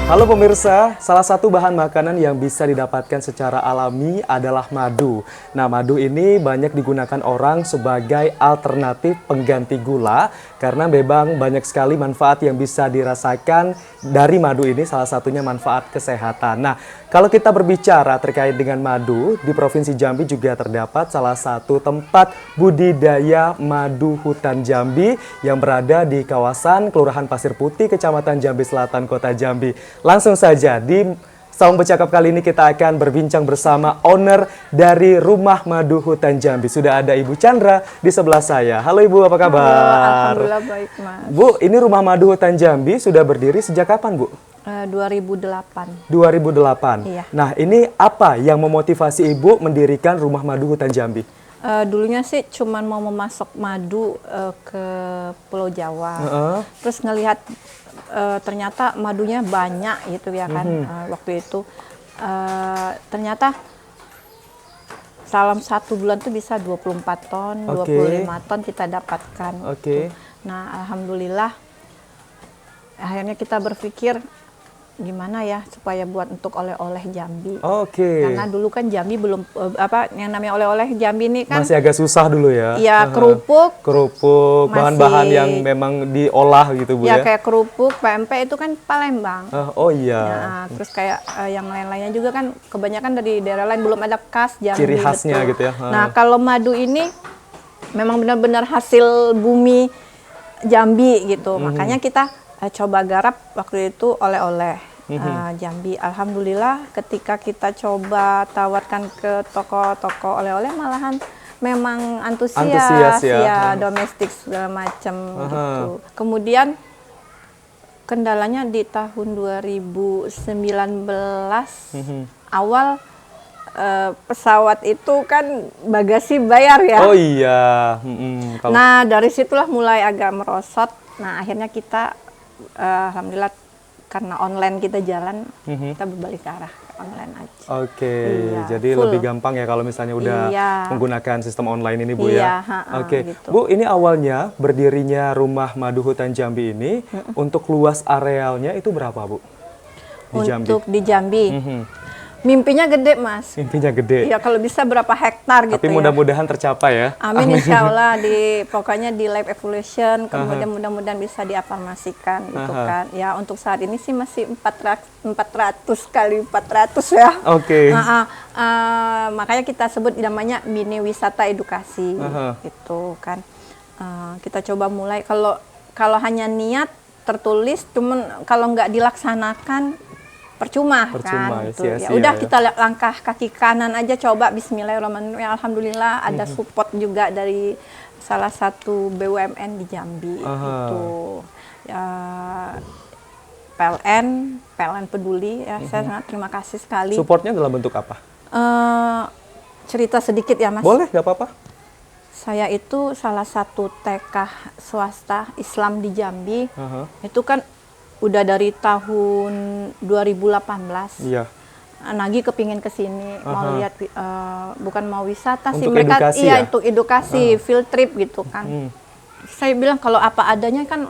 Halo pemirsa, salah satu bahan makanan yang bisa didapatkan secara alami adalah madu. Nah, madu ini banyak digunakan orang sebagai alternatif pengganti gula karena memang banyak sekali manfaat yang bisa dirasakan dari madu ini, salah satunya manfaat kesehatan. Nah, kalau kita berbicara terkait dengan madu, di Provinsi Jambi juga terdapat salah satu tempat budidaya madu hutan Jambi yang berada di kawasan Kelurahan Pasir Putih, Kecamatan Jambi Selatan, Kota Jambi. Langsung saja di Saung Bercakap kali ini kita akan berbincang bersama owner dari Rumah Madu Hutan Jambi. Sudah ada Ibu Chandra di sebelah saya. Halo Ibu, apa kabar? Halo, alhamdulillah baik Mas. Bu, ini Rumah Madu Hutan Jambi sudah berdiri sejak kapan Bu? 2008. 2008. Iya. Nah, ini apa yang memotivasi Ibu mendirikan Rumah Madu Hutan Jambi? Dulunya sih cuman mau memasok madu ke Pulau Jawa. Terus ngelihat ternyata madunya banyak gitu ya kan. Waktu itu ternyata dalam 1 bulan tuh bisa 24 ton, 25 ton kita dapatkan. Gitu. Nah, alhamdulillah akhirnya kita berpikir gimana ya supaya buat untuk oleh-oleh Jambi. Karena dulu kan Jambi belum yang namanya oleh-oleh Jambi ini kan masih agak susah dulu ya. Iya, kerupuk, bahan-bahan yang memang diolah gitu Bu ya. Ya kayak kerupuk, PMP itu kan Palembang. Oh iya. Nah, terus kayak yang lain-lainnya juga kan kebanyakan dari daerah lain, belum ada khas Jambi. Ciri khasnya betul. gitu ya. Nah, kalau madu ini memang benar-benar hasil bumi Jambi gitu. Makanya kita coba garap waktu itu oleh-oleh Jambi. Alhamdulillah ketika kita coba tawarkan ke toko-toko oleh-oleh malahan memang antusias ya, domestik segala macam gitu. Kemudian kendalanya di tahun 2019 awal pesawat itu kan bagasi bayar ya. Oh iya. Nah, dari situlah mulai agak merosot. Nah, akhirnya kita alhamdulillah karena online kita jalan, kita berbalik ke arah online aja. Iya, jadi lebih gampang ya kalau misalnya udah menggunakan sistem online ini Bu ya. Gitu. Bu, ini awalnya berdirinya Rumah Madu Hutan Jambi ini untuk luas arealnya itu berapa Bu? Untuk di Jambi. Mimpinya gede Mas. Mimpinya gede. Ya kalau bisa berapa hektar gitu. Tapi mudah-mudahan tercapai ya. Amin. Insya Allah pokoknya di Live Evolution kemudian mudah-mudahan bisa diafirmasikan gitu kan. Ya untuk saat ini sih masih 400 kali 400 ya. Makanya kita sebut namanya mini wisata edukasi gitu kan. Kita coba mulai kalau hanya niat tertulis, cuman kalau nggak dilaksanakan percuma kan gitu. Ya udah kita langkah kaki kanan aja, coba bismillahirrahmanirrahim. Ya, alhamdulillah ada support juga dari salah satu BUMN di Jambi gitu. Ya, PLN peduli ya. Saya sangat terima kasih sekali. Supportnya dalam bentuk apa? Cerita sedikit ya Mas. Boleh, nggak apa-apa. Saya itu salah satu TK swasta Islam di Jambi. Itu kan udah dari tahun 2018. Iya. Nagi kepingin kesini, mau lihat, bukan mau wisata sih, untuk mereka edukasi ya? untuk edukasi, field trip gitu kan. Saya bilang kalau apa adanya kan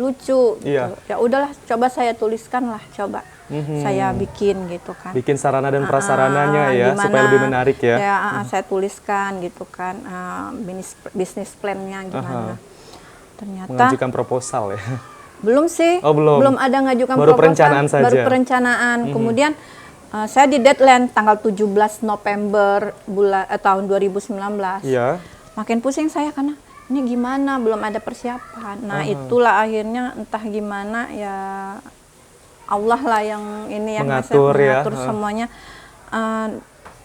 lucu. Gitu. Ya udahlah, coba saya tuliskan lah, coba saya bikin gitu kan. Bikin sarana dan prasarananya ya, gimana, supaya lebih menarik ya. Ya, saya tuliskan gitu kan, bisnis plan-nya gimana. Ternyata mengajukan proposal ya. Belum sih, belum ada ngajukan baru proposal, perencanaan saja. Baru perencanaan. Kemudian saya di deadline tanggal 17 November tahun 2019. Iya. Makin pusing saya karena ini gimana, belum ada persiapan. Nah, itulah akhirnya entah gimana ya Allah lah yang ini yang mengatur semuanya.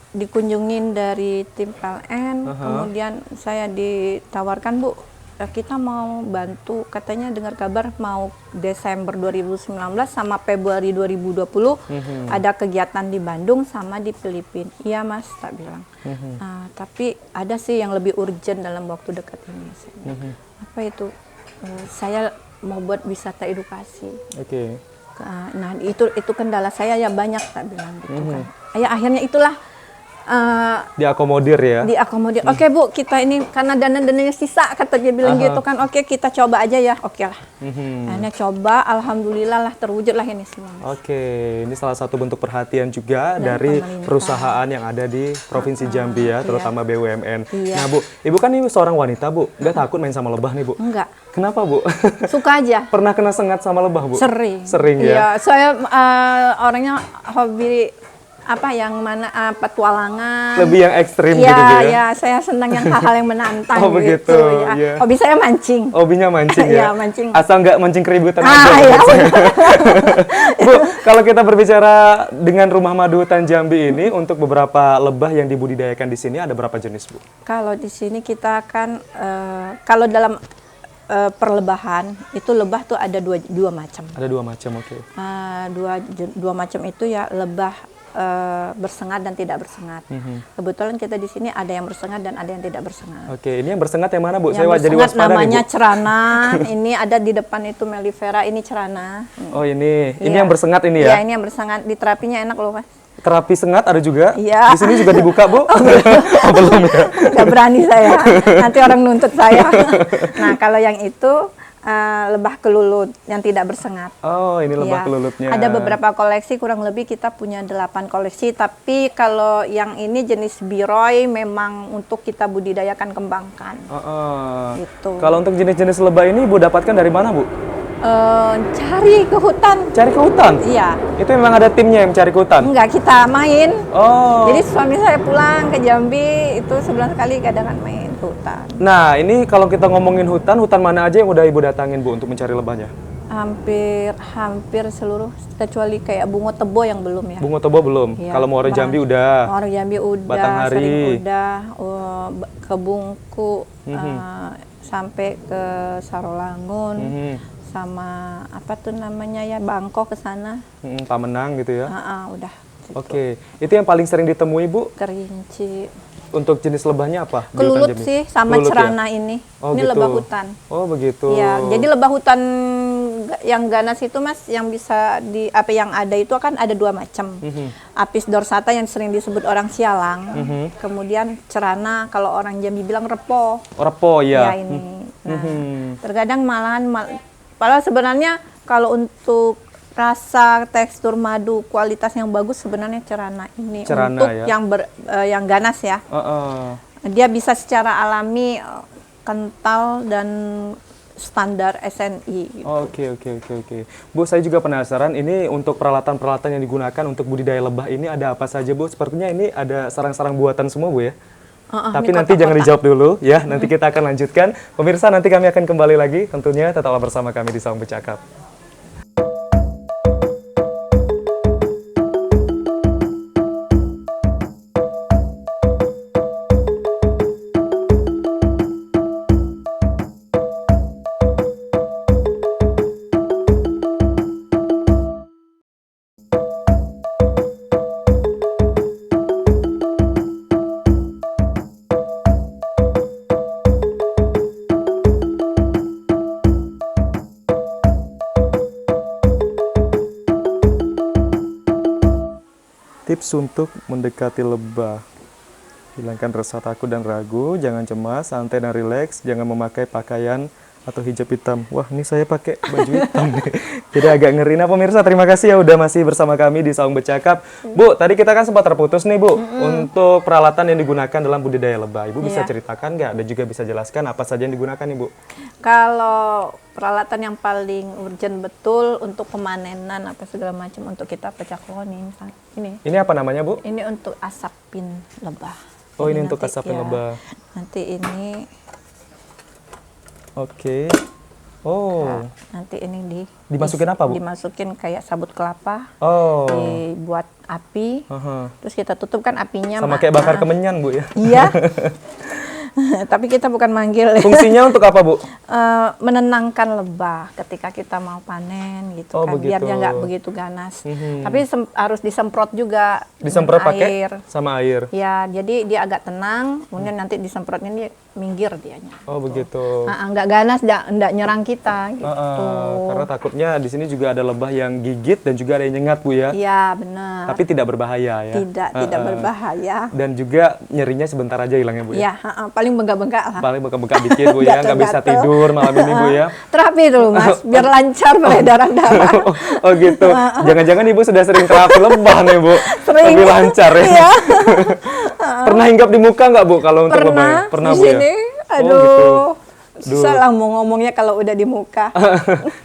Dikunjungin dari tim PLN, kemudian saya ditawarkan, Bu, kita mau bantu, katanya dengar kabar mau Desember 2019 sama Februari 2020 ada kegiatan di Bandung sama di Filipina. Iya Mas, tak bilang. Tapi ada sih yang lebih urgent dalam waktu dekat ini. Apa itu? Saya mau buat wisata edukasi. Nah itu kendala saya ya banyak, tak bilang gitu kan. Ya akhirnya itulah Diakomodir ya. Diakomodir. Oke Bu, kita ini karena dana-dananya sisa, kata dia bilang gitu kan. Oke, kita coba aja ya. Oke lah. Akhirnya coba, alhamdulillah lah terwujud lah ini semua. Oke, ini salah satu bentuk perhatian juga dari perusahaan yang ada di Provinsi Jambi ya, terutama BUMN. Nah Bu, Ibu kan ini seorang wanita Bu, nggak takut main sama lebah nih Bu? Enggak. Kenapa Bu? Suka aja. Pernah kena sengat sama lebah Bu? Sering. Sering ya? Iya, saya orangnya hobi yang mana petualangan. Lebih yang ekstrim gitu ya? Iya, saya senang yang hal-hal yang menantang Oh begitu, gitu. Ya. Yeah. Hobi saya mancing. Hobinya mancing ya? Iya, mancing. Asal nggak mancing keributan aja. Iya. Bu, kalau kita berbicara dengan Rumah Madu Hutan Jambi ini, untuk beberapa lebah yang dibudidayakan di sini ada berapa jenis Bu? Kalau di sini kita kan, kalau dalam perlebahan, itu lebah tuh ada dua macam. Ada dua macam, oke. Dua macam itu ya, lebah bersengat dan tidak bersengat. Kebetulan kita di sini ada yang bersengat dan ada yang tidak bersengat. Oke, ini yang bersengat yang mana Bu? Yang Saya jadi bersengat waspada namanya nih Bu. cerana. Ini ada di depan itu mellifera, ini cerana. Oh ini Iya. yang bersengat ini ya? Iya, ini yang bersengat. Di terapinya enak loh Mas. Terapi sengat ada juga? Iya. Di sini juga dibuka Bu? Oh, belum ya? Nggak berani saya, nanti orang nuntut saya. Nah kalau yang itu lebah kelulut yang tidak bersengat. Oh ini lebah Iya. kelulutnya. Ada beberapa koleksi, kurang lebih kita punya 8 koleksi. Tapi kalau yang ini jenis biroy memang untuk kita budidayakan kembangkan. Gitu. Kalau untuk jenis-jenis lebah ini Bu dapatkan dari mana Bu? Cari ke hutan. Cari ke hutan? Iya. Itu memang ada timnya yang cari ke hutan? Enggak, kita main. Oh. Jadi suami saya pulang ke Jambi itu sebulan sekali kadang main ke hutan. Nah ini kalau kita ngomongin hutan, hutan mana aja yang udah Ibu datangin Bu untuk mencari lebahnya? Hampir seluruh, kecuali kayak Bungo Tebo yang belum ya. Bungo Tobo belum? Iya. Kalau Muara Jambi udah? Muara Jambi udah, Batanghari Sering udah, ke Bungku, sampai ke Sarolangun, sama apa tuh namanya ya, Bangkok ke sana. Pamenang gitu ya? Udah. Gitu. Oke, itu yang paling sering ditemui Bu? Kerinci. Untuk jenis lebahnya apa? di hutan Kelulut Jambi? sih, sama Kelulut cerana ya? ini. Oh, Ini gitu. lebah hutan. Oh begitu. Ya, jadi lebah hutan yang ganas itu Mas, yang bisa yang ada itu kan ada 2 macam. Apis dorsata yang sering disebut orang Sialang. Kemudian cerana kalau orang Jambi bilang repo. Repo ya. Ya ini. Nah, terkadang padahal sebenarnya kalau untuk rasa, tekstur madu, kualitas yang bagus sebenarnya cerana ini. Cerana, untuk ya. yang ganas ya. Dia bisa secara alami kental dan standar SNI. Gitu. Oke. Bu, saya juga penasaran, ini untuk peralatan-peralatan yang digunakan untuk budidaya lebah ini ada apa saja Bu? Sepertinya ini ada sarang-sarang buatan semua Bu ya? Tapi nanti jangan dijawab dulu ya, nanti kita akan lanjutkan. Pemirsa, nanti kami akan kembali lagi, tentunya tetaplah bersama kami di Saung Bercakap. Tips untuk mendekati lebah. Hilangkan rasa takut dan ragu, jangan cemas, santai dan rileks, jangan memakai pakaian atau hijab hitam. Wah, ini saya pakai baju hitam nih. Jadi agak ngeri. Nah, pemirsa, terima kasih ya udah masih bersama kami di Saung Bercakap. Bu, tadi kita kan sempat terputus nih, Bu, untuk peralatan yang digunakan dalam budidaya lebah. Ibu bisa ceritakan nggak? Dan juga bisa jelaskan apa saja yang digunakan, Ibu? Kalau peralatan yang paling urgent betul untuk pemanenan apa segala macam untuk kita pecah koloni ini. Ini apa namanya, Bu? Ini untuk asapin lebah. Oh, Jadi ini untuk nanti asapin lebah. Nanti ini. Oke. Oh. Nah, nanti ini dimasukin apa, Bu? Dimasukin kayak sabut kelapa. Oh. Dibuat api. Terus kita tutup kan apinya. Sama kayak bakar kemenyan, Bu ya? Iya. Tapi kita bukan manggil. Fungsinya untuk apa, Bu? Menenangkan lebah ketika kita mau panen gitu kan, biar dia nggak begitu ganas. Tapi harus disemprot juga. Disemprot pakai air. sama air. Ya, jadi dia agak tenang. Kemudian nanti disemprotnya dia minggir dianya. Oh begitu. Nggak ganas, nggak nyerang kita gitu. Karena takutnya di sini juga ada lebah yang gigit dan juga ada yang nyengat Bu ya. Iya benar. Tapi tidak berbahaya ya. Tidak berbahaya. Dan juga nyerinya sebentar aja hilangnya Bu ya. Iya, paling bengkak-bengkak lah. Paling bengkak-bengkak dikit Bu ya, nggak bisa tidur malam ini Bu ya. Terapi dulu Mas, biar lancar peredaran darah. Oh gitu. Jangan-jangan Ibu sudah sering terapi lebah nih Bu. Sering. Lebih lancar ya. Iya. Pernah hinggap di muka nggak Bu kalau untuk lebah? Pernah Bu di sini. ya. Aduh. Oh, gitu. Susah lah mau ngomongnya kalau udah di muka.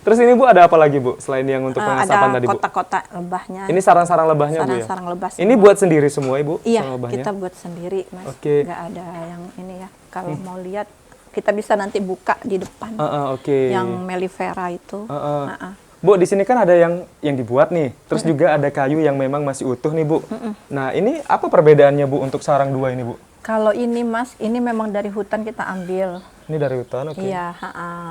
Terus ini Bu ada apa lagi Bu selain yang untuk pengasapan tadi Bu? Ada kotak-kotak lebahnya. Ini sarang-sarang lebahnya Bu ya? Sarang-sarang lebah. Ini buat sendiri semua Ibu? Iya, sarang lebahnya? kita buat sendiri Mas. Oke. Nggak ada yang ini ya. Kalau mau lihat kita bisa nanti buka di depan. Oke. Yang mellifera itu. Bu, di sini kan ada yang dibuat nih. Terus juga ada kayu yang memang masih utuh nih Bu. Nah ini apa perbedaannya Bu untuk sarang dua ini Bu? Kalau ini Mas, ini memang dari hutan kita ambil. Ini dari hutan, oke. Iya,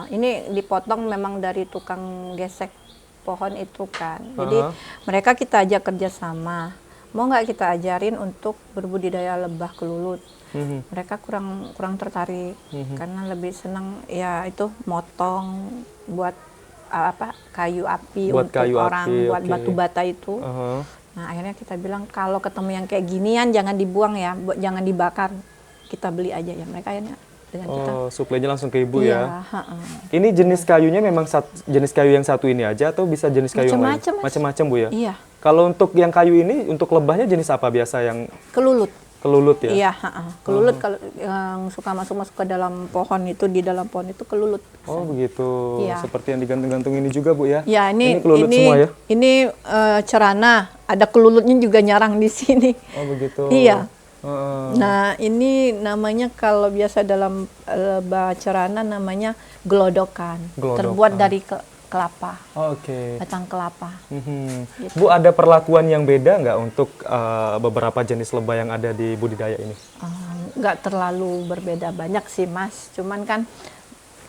ini dipotong memang dari tukang gesek pohon itu kan. Jadi mereka kita ajak kerjasama. Mau nggak kita ajarin untuk berbudidaya lebah kelulut? Mereka kurang tertarik karena lebih senang ya itu motong buat kayu api Buat untuk kayu orang, api, buat oke. batu bata itu. Nah akhirnya kita bilang kalau ketemu yang kayak ginian jangan dibuang ya, jangan dibakar, kita beli aja ya. Mereka akhirnya dengan kita. Oh, suplainya langsung ke Ibu Iya, ya. Ini jenis kayunya memang jenis kayu yang satu ini aja atau bisa jenis kayu yang lain? Macam-macam, Mas. Macam-macam Bu ya. Iya, Kalau untuk yang kayu ini, untuk lebahnya jenis apa biasa yang kelulut. kelulut ya? Iya, kelulut kalau yang suka masuk ke dalam pohon itu, di dalam pohon itu kelulut. Oh begitu. Iya. Seperti yang digantung-gantung ini juga Bu ya? Ya ini kelulut semua ya? Ini cerana, ada kelulutnya juga nyarang di sini. Oh begitu. Iya. Heeh. Nah ini namanya kalau biasa dalam lebah cerana namanya gelodokan. Gelodokan. Terbuat dari kelapa, Oh, oke. batang kelapa. Gitu. Bu, ada perlakuan yang beda nggak untuk beberapa jenis lebah yang ada di budidaya ini? Nggak terlalu berbeda banyak sih Mas, cuman kan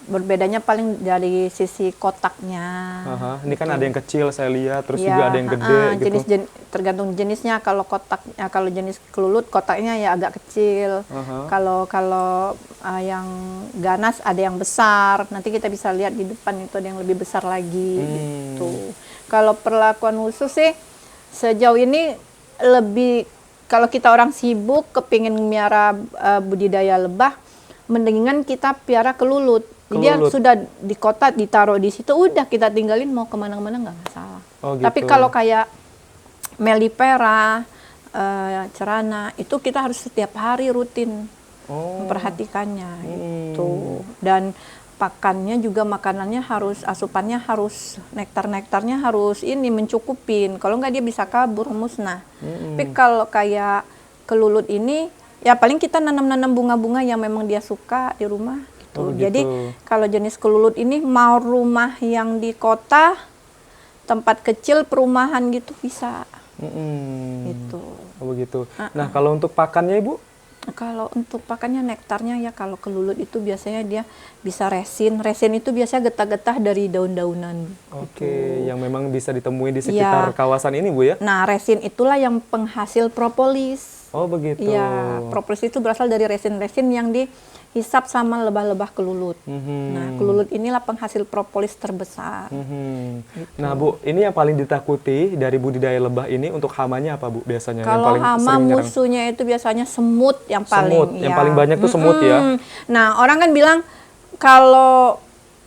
berbedanya paling dari sisi kotaknya. Ini kan ada yang kecil saya lihat, terus Ya, juga ada yang gede gitu. Tergantung jenisnya. Kalau kotaknya, kalau jenis kelulut kotaknya ya agak kecil. Kalau yang ganas ada yang besar. Nanti kita bisa lihat di depan itu ada yang lebih besar lagi. Gitu. Kalau perlakuan khusus sih sejauh ini lebih, kalau kita orang sibuk kepingin miara budidaya lebah, mendingan kita piara kelulut. Jadi dia sudah di kota ditaruh di situ, udah kita tinggalin mau kemana-mana nggak masalah. Oh, gitu. Tapi kalau kayak mellifera, cerana itu kita harus setiap hari rutin memperhatikannya gitu. Dan pakannya juga makanannya harus, asupannya harus, nektarnya harus ini mencukupin. Kalau nggak dia bisa kabur, musnah. Tapi kalau kayak kelulut ini ya paling kita nanam-nanam bunga-bunga yang memang dia suka di rumah. Oh, Jadi begitu. kalau jenis kelulut ini mau rumah yang di kota, tempat kecil, perumahan gitu bisa. Gitu. Oh begitu. Nah kalau untuk pakannya Ibu? Kalau untuk pakannya nektarnya ya kalau kelulut itu biasanya dia bisa resin. Resin itu biasanya getah-getah dari daun-daunan. Oke, yang memang bisa ditemui di sekitar kawasan ini Bu ya? Nah resin itulah yang penghasil propolis. Oh begitu. Iya, propolis itu berasal dari resin-resin yang dihisap sama lebah-lebah kelulut. Nah, kelulut inilah penghasil propolis terbesar. Gitu. Nah Bu, ini yang paling ditakuti dari budidaya lebah ini untuk hamanya apa Bu biasanya? Kalau yang paling hama sering menyerang? musuhnya itu biasanya semut yang paling. Semut, yang paling banyak tuh semut ya? Nah, orang kan bilang kalau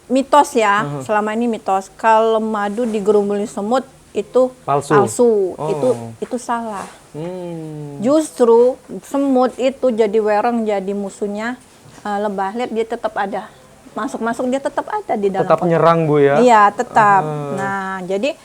mitos ya, selama ini mitos, kalau madu digerumbulin semut itu palsu. Itu salah. Justru semut itu jadi wereng, jadi musuhnya lebah. Lihat dia tetap ada. Masuk-masuk dia tetap ada di dalam Tetap kotak. nyerang Bu ya? Iya, tetap. Nah, jadi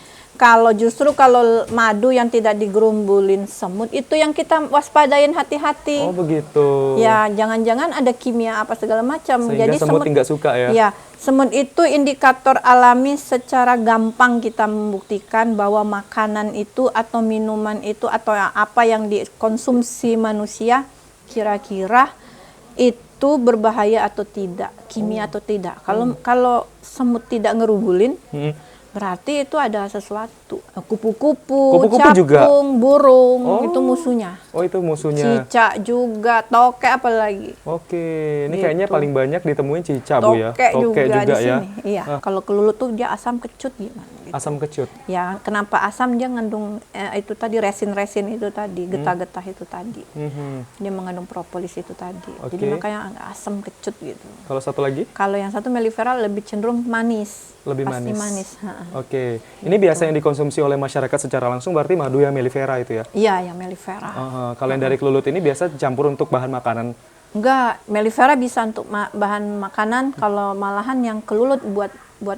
justru kalau madu yang tidak digerumbulin semut itu yang kita waspadain hati-hati. Oh begitu. Ya, jangan-jangan ada kimia apa segala macam. Sehingga Jadi semut nggak suka ya? Ya, semut itu indikator alami secara gampang kita membuktikan bahwa makanan itu atau minuman itu atau apa yang dikonsumsi manusia kira-kira itu berbahaya atau tidak, kimia atau tidak. Kalau semut tidak ngerumbulin, berarti itu ada sesuatu. Kupu-kupu, Kupu-kupu juga? capung, burung, itu musuhnya. Oh, itu musuhnya. Cicak juga, tokek apalagi. Oke, ini Gitu. kayaknya paling banyak ditemuin cicak, Bu ya. Tokek juga di ya. sini. Iya. Kalau kelulut tuh dia asam kecut gimana? Gitu. Asam kecut. Ya, kenapa asam? Dia mengandung itu tadi resin-resin itu tadi, getah-getah itu tadi. Dia mengandung propolis itu tadi. Jadi makanya agak asam kecut gitu. Kalau satu lagi? Kalau yang satu mellifera lebih cenderung manis. Lebih pasti manis. manis. Oke. Ini biasa yang dikonsumsi oleh masyarakat secara langsung berarti madu yang mellifera itu ya? Iya, yang mellifera. Kalau yang dari kelulut ini biasa dicampur untuk bahan makanan? Enggak, mellifera bisa untuk bahan makanan, kalau malahan yang kelulut buat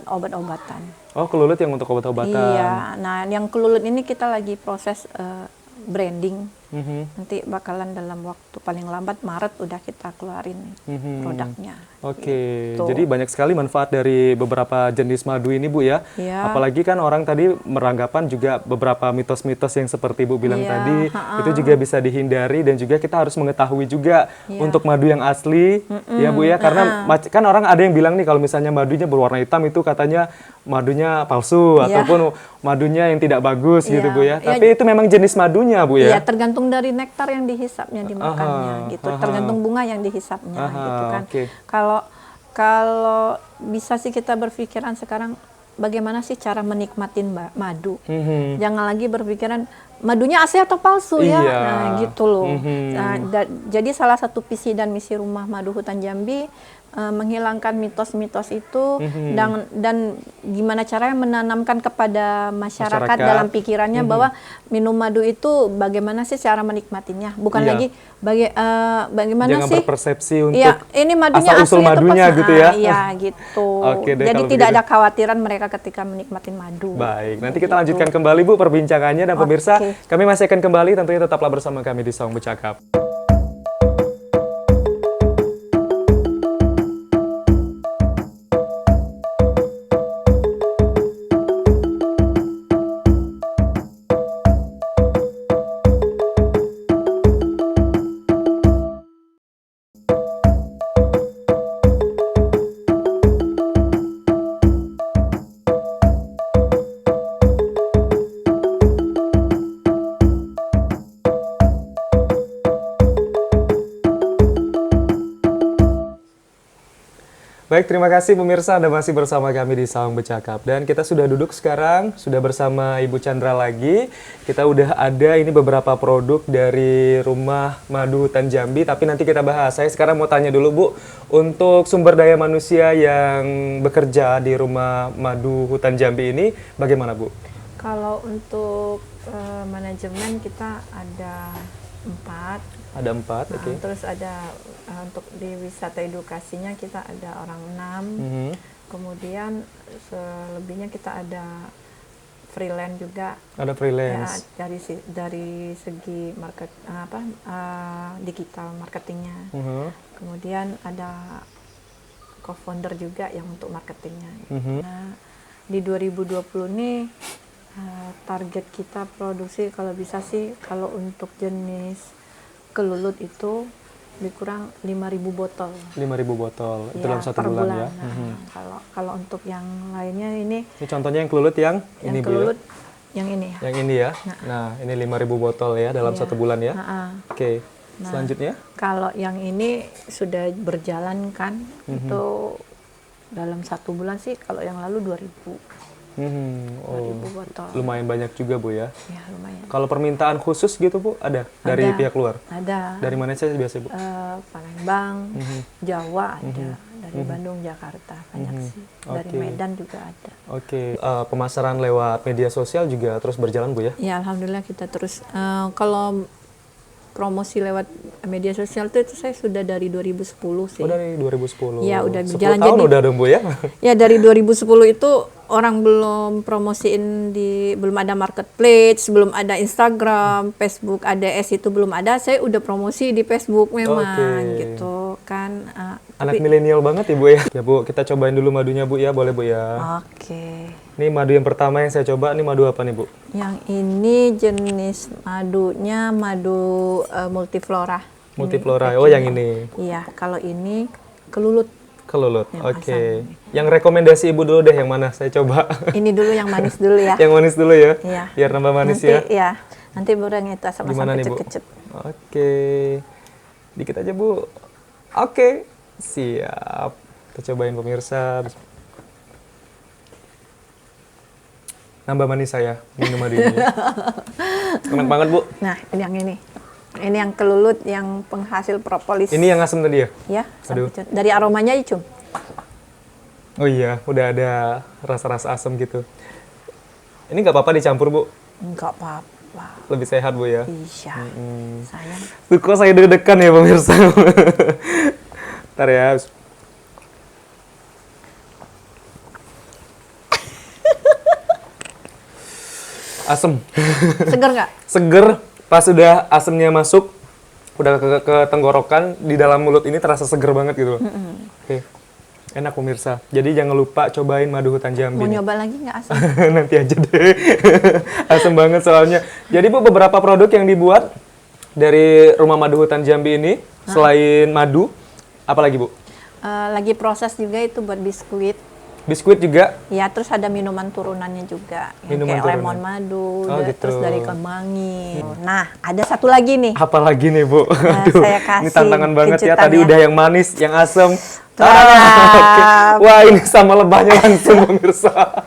obat-obatan. Oh, kelulut yang untuk obat-obatan. Iya, nah yang kelulut ini kita lagi proses branding. Nanti bakalan dalam waktu paling lambat Maret udah kita keluarin produknya. Oke, Gitu. jadi banyak sekali manfaat dari beberapa jenis madu ini, Bu ya. Iya. Apalagi kan orang tadi meranggapan juga beberapa mitos-mitos yang seperti Bu bilang Iya, tadi, itu juga bisa dihindari dan juga kita harus mengetahui juga untuk madu yang asli, ya Bu ya. Karena kan orang ada yang bilang nih kalau misalnya madunya berwarna hitam itu katanya madunya palsu ataupun madunya yang tidak bagus gitu Bu ya. Tapi itu memang jenis madunya Bu ya. Iya, tergantung dari nektar yang dihisapnya, dimakannya gitu. Tergantung bunga yang dihisapnya gitu kan. Kalau bisa sih kita berpikiran sekarang bagaimana sih cara menikmatin madu. Jangan lagi berpikiran madunya asli atau palsu ya. Nah, gitu loh. Nah, jadi salah satu visi dan misi Rumah Madu Hutan Jambi menghilangkan mitos-mitos itu dan gimana caranya menanamkan kepada masyarakat dalam pikirannya bahwa minum madu itu bagaimana sih cara menikmatinya, bukan lagi bagaimana jangan sih berpersepsi untuk ini madunya asal usul asli madunya atau gitu ya. Iya gitu. Oke deh, jadi kalau tidak begitu. ada kekhawatiran mereka ketika menikmati madu. Baik, nanti kita lanjutkan kembali Bu perbincangannya dan pemirsa, kami masih akan kembali, tentunya tetaplah bersama kami di Saung Bercakap. Baik, terima kasih pemirsa Anda masih bersama kami di Saung Bercakap. Dan kita sudah duduk sekarang, sudah bersama Ibu Chandra lagi. Kita udah ada ini beberapa produk dari Rumah Madu Hutan Jambi, tapi nanti kita bahas. Saya sekarang mau tanya dulu Bu, untuk sumber daya manusia yang bekerja di Rumah Madu Hutan Jambi ini bagaimana Bu? Kalau untuk manajemen kita ada 4. Ada 4, oke. Terus ada untuk di wisata edukasinya kita ada orang 6. Kemudian selebihnya kita ada freelance juga. Ada freelance. Ya, dari segi digital marketingnya. Kemudian ada co-founder juga yang untuk marketingnya. Nah, di 2020 ini target kita produksi kalau bisa sih kalau untuk jenis kelulut itu lebih kurang 5.000 botol. 5.000 botol itu dalam 1 per bulan ya. Nah, kalau untuk yang lainnya ini contohnya yang kelulut yang ini kelulut, Bu ya. Yang ini ya. Yang ini ya. Nah, ini 5.000 botol ya dalam 1 bulan ya. Oke. Nah, selanjutnya? Kalau yang ini sudah berjalan kan itu dalam 1 bulan sih, kalau yang lalu 2.000. 2.000 botol. Lumayan banyak juga Bu ya. Ya, lumayan. Kalau permintaan khusus gitu Bu ada dari pihak luar? Ada. Dari mana saja biasa Bu? Palembang, Jawa ada, dari Bandung, Jakarta banyak sih. Dari Medan juga ada. Oke. Pemasaran lewat media sosial juga terus berjalan Bu ya? Ya, alhamdulillah kita terus. Kalau promosi lewat media sosial itu saya sudah dari 2010 sih. Oh, dari 2010. Ya, udah 10 berjalan. tahun udah dong Bu ya? Ya, dari 2010 itu orang belum promosiin belum ada marketplace, belum ada Instagram, Facebook, ADS itu belum ada. Saya udah promosi di Facebook memang gitu kan. Anak milenial banget Ibu ya. Ya Bu, kita cobain dulu madunya Bu ya, boleh Bu ya? Oke. Ini madu yang pertama yang saya coba, ini madu apa nih Bu? Yang ini jenis madunya madu multiflora. Multiflora, oh yang ini. Iya, kalau ini kelulut. Kelulut. Yang Oke. asam. Yang rekomendasi Ibu dulu deh yang mana? Saya coba. Ini dulu yang manis dulu ya. Yang manis dulu ya. Iya. Biar nambah manis Nanti, ya. ya. Nanti baru yang itu asam-asam Gimana nih, Bu? kecut-kecut. Oke. Dikit aja, Bu. Oke. Siap. Kita cobain pemirsa. Nambah manis saya minum madu ini. Enak banget, Bu. Nah, ini yang ini. Ini yang kelulut, yang penghasil propolis. Ini yang asam tadi ya? Ya, Aduh. kecut. Dari aromanya aja, Cum. Oh iya, udah ada rasa-rasa asam gitu. Ini nggak apa-apa dicampur, Bu? Enggak apa-apa. Lebih sehat, Bu ya? Iya, sayang. Tuh, kok saya deg-degan ya, pemirsa? Ntar ya. Asem. Seger nggak? Seger. Pas udah asemnya masuk, udah ke tenggorokan, di dalam mulut ini terasa seger banget gitu loh. Oke. Enak pemirsa. Jadi jangan lupa cobain madu hutan Jambi. Mau nih. nyoba lagi nggak asam? Nanti aja deh. Asem banget soalnya. Jadi Bu, beberapa produk yang dibuat dari Rumah Madu Hutan Jambi ini, selain madu, apa lagi Bu? Lagi proses juga itu buat biskuit. Biskuit juga? Ya, terus ada minuman turunannya juga. Yang Minuman kayak turunan. lemon madu, Oh, gitu. terus dari kemangi. Nah, ada satu lagi nih. Apa lagi nih Bu? Aduh, saya kasih ini tantangan banget ya. kejutan Tadi ya. udah yang manis, yang asem. Tadam! Oke. Wah, ini sama lebahnya langsung pemirsa.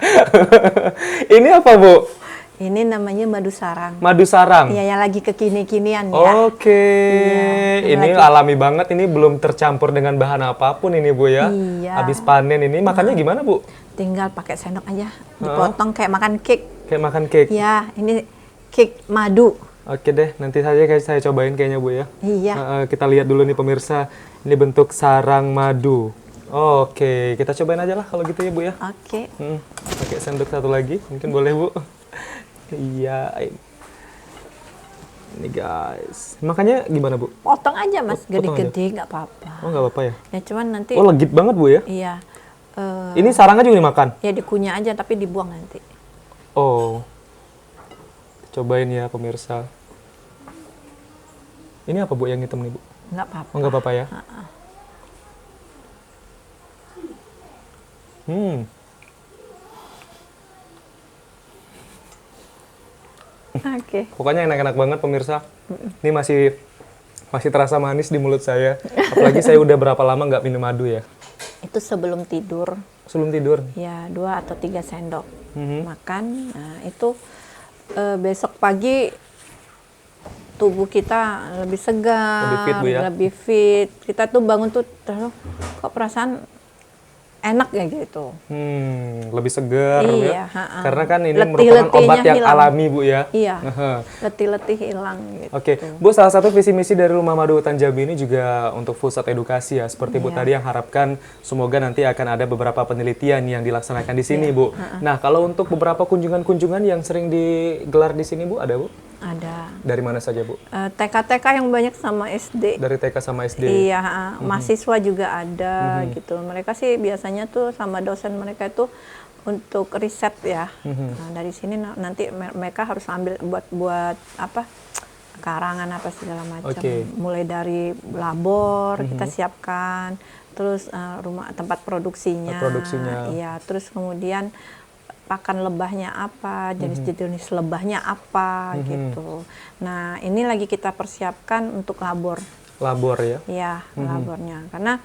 Ini apa Bu? Ini namanya madu sarang. Madu sarang? Iya, yang lagi kekini-kinian ya. Oke, Iya, ini lagi. alami banget. Ini belum tercampur dengan bahan apapun ini Bu ya. Iya. Habis panen ini, makannya gimana Bu? Tinggal pakai sendok aja, dipotong kayak makan cake. Kayak makan cake? Ya, ini cake madu. Oke deh, nanti saja saya cobain kayaknya Bu ya. Iya. Kita lihat dulu nih pemirsa, ini bentuk sarang madu. Oke, kita cobain aja lah kalau gitu ya Bu ya. Oke. Pakai sendok satu lagi, mungkin boleh Bu? Iya. Ini guys, makannya gimana Bu? Potong aja Mas, Potong aja? gede-gede nggak apa-apa. Oh nggak apa-apa ya? Ya cuman nanti Oh legit banget Bu ya? iya. Ini sarangnya juga dimakan? Ya dikunyah aja tapi dibuang nanti. Oh, cobain ya pemirsa. Ini apa Bu yang hitam nih Bu? Nggak apa-apa. Oh nggak apa-apa ya? Oke. Pokoknya enak-enak banget pemirsa. Ini masih terasa manis di mulut saya. Apalagi saya udah berapa lama nggak minum madu ya? Itu sebelum tidur. Sebelum tidur. Ya 2 atau 3 sendok makan. Nah itu besok pagi tubuh kita lebih segar, Lebih fit, Bu, ya? lebih fit. Kita tuh bangun tuh terus kok perasaan enak ya gitu. Lebih segar Iya, ya. Karena kan ini Letih-letihnya merupakan obat yang hilang. alami Bu ya. Iya. Letih-letih hilang gitu. Oke, Bu, salah satu visi misi dari Rumah Madu Hutan Jambi ini juga untuk pusat edukasi ya. Seperti Bu Iya. tadi yang harapkan semoga nanti akan ada beberapa penelitian yang dilaksanakan di sini, Bu. Nah, kalau untuk beberapa kunjungan-kunjungan yang sering digelar di sini, Bu, ada Bu? Ada Dari mana saja, Bu? TK-TK yang banyak sama SD. Dari TK sama SD. Iya, mahasiswa juga ada gitu. Mereka sih biasanya tuh sama dosen mereka itu untuk riset ya. Nah, dari sini nanti mereka harus ambil buat apa? Karangan apa segala macam. Oke. Mulai dari labor kita siapkan, terus tempat produksinya. Iya, terus kemudian pakan lebahnya apa, jenis-jenis lebahnya apa gitu. Nah, ini lagi kita persiapkan untuk labor. Labor ya? Iya, labornya. Karena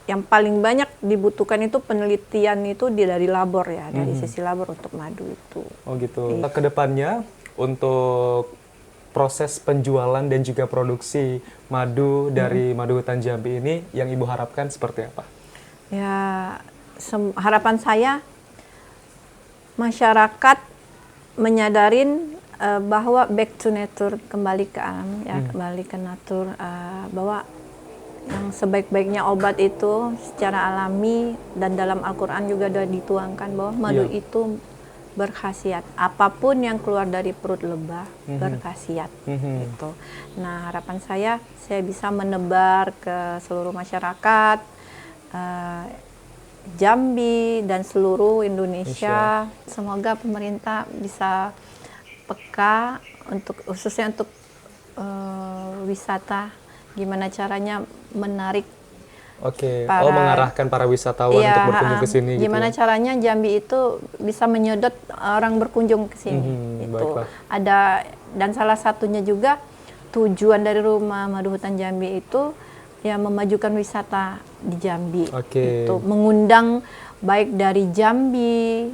yang paling banyak dibutuhkan itu penelitian itu dari labor ya, dari sisi labor untuk madu itu. Oh gitu. Kedepannya untuk proses penjualan dan juga produksi madu dari Madu Hutan Jambi ini yang Ibu harapkan seperti apa? Ya, harapan saya masyarakat menyadarin bahwa back to nature, kembali ke alam ya, kembali ke natur, bahwa yang sebaik-baiknya obat itu secara alami, dan dalam Al-Quran juga sudah dituangkan bahwa madu itu berkhasiat. Apapun yang keluar dari perut lebah berkhasiat. Gitu. Nah, harapan saya bisa menebar ke seluruh masyarakat Jambi dan seluruh Indonesia. Semoga pemerintah bisa peka khususnya untuk wisata, gimana caranya menarik Oke. Mengarahkan para wisatawan untuk berkunjung ke sini gitu. Gimana caranya Jambi itu bisa menyedot orang berkunjung ke sini. Itu ada, dan salah satunya juga tujuan dari Rumah Madu Hutan Jambi itu ya memajukan wisata di Jambi. Itu mengundang baik dari Jambi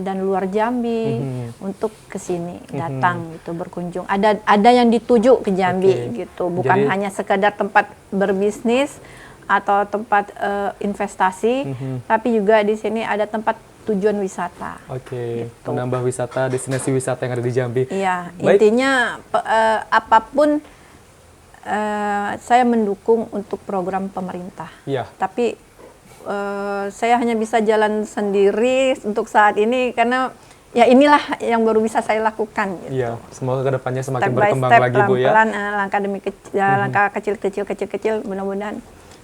dan luar Jambi untuk ke sini datang gitu berkunjung. Ada yang dituju ke Jambi gitu, bukan hanya sekedar tempat berbisnis atau tempat investasi, tapi juga di sini ada tempat tujuan wisata. Gitu. Menambah wisata, destinasi wisata yang ada di Jambi. Iya, intinya apapun saya mendukung untuk program pemerintah. Tapi saya hanya bisa jalan sendiri untuk saat ini karena ya inilah yang baru bisa saya lakukan. Gitu. Iya, semoga kedepannya semakin berkembang lagi Bu ya. Pelan-pelan, langkah demi langkah kecil-kecil, mudah-mudahan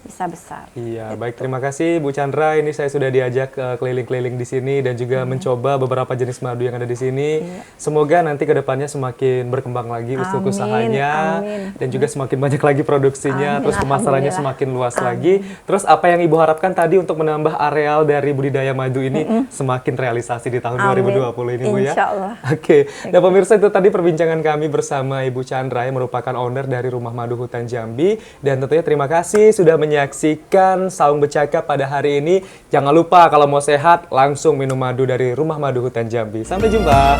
bisa besar. Iya, baik, terima kasih Bu Chandra. Ini saya sudah diajak keliling-keliling di sini dan juga mencoba beberapa jenis madu yang ada di sini. Semoga nanti ke depannya semakin berkembang lagi usahanya dan juga semakin banyak lagi produksinya, terus pemasarannya semakin luas lagi. Terus apa yang Ibu harapkan tadi untuk menambah areal dari budidaya madu ini semakin realisasi di tahun 2020 ini Bu ya. Insya Allah. Oke. Nah pemirsa, itu tadi perbincangan kami bersama Ibu Chandra yang merupakan owner dari Rumah Madu Hutan Jambi, dan tentunya terima kasih sudah menyaksikan Saung Bercakap pada hari ini. Jangan lupa kalau mau sehat langsung minum madu dari Rumah Madu Hutan Jambi. Sampai jumpa.